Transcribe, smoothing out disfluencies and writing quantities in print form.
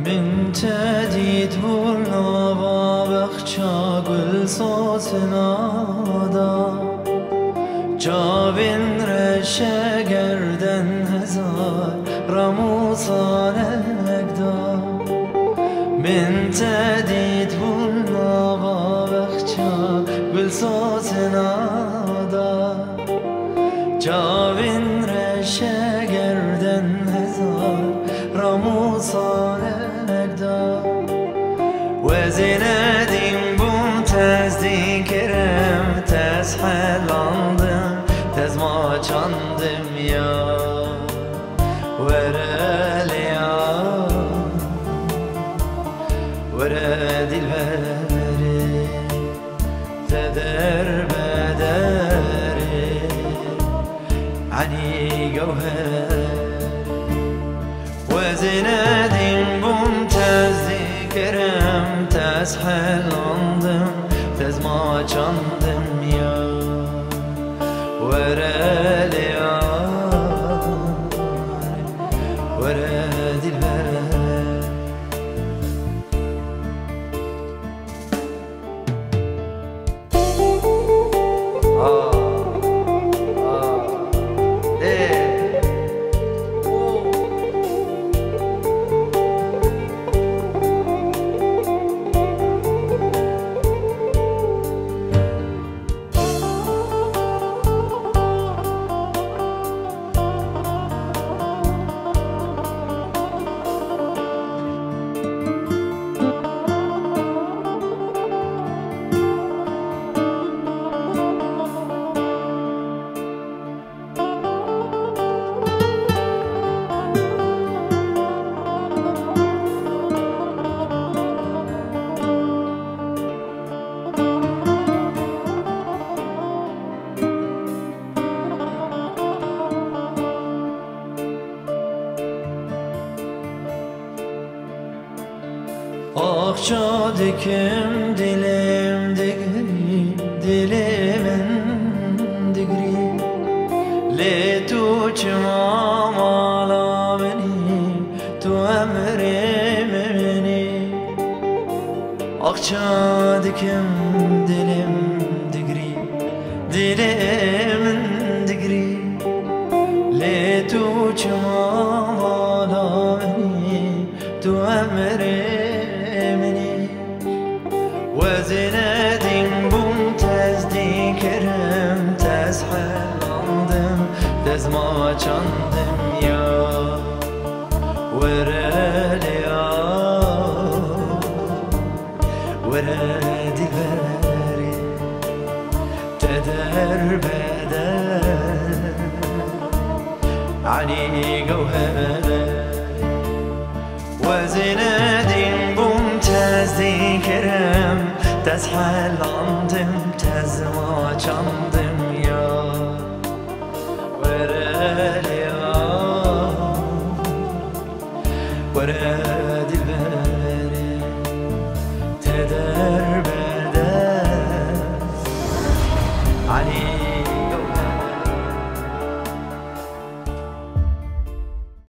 من تدید هرنا با بخشا گل صوت نادا جاوین رشه گردن هزار رموصانک دا من تدید هرنا با بخشا گل صوت نادا جاوین رشه گردن هزار رموصانک دا وزندیم بوم تزدیکرم تزحلاندم تزما چاندم یا ورالیا ورا دلبری تدر بدری عني جوهر وزندیم بوم تزدیکرم تزحلاندم تزما چاندم یا ورالیا ورا دلبری آخ دکم دلم دگری دلم دگری لی تو چما مالا منی تو امر منی آخ دکم دلم دگری دلم دگری لی تو چما مالا منی تو امر وزندیم بوم تزدیکرم تزحلاندم تزما چاندم یا ورالیا ورا دلبری تدر بدر عني جوهر وزندیم بوم تزدیکرم تزحلاندم تزما چاندم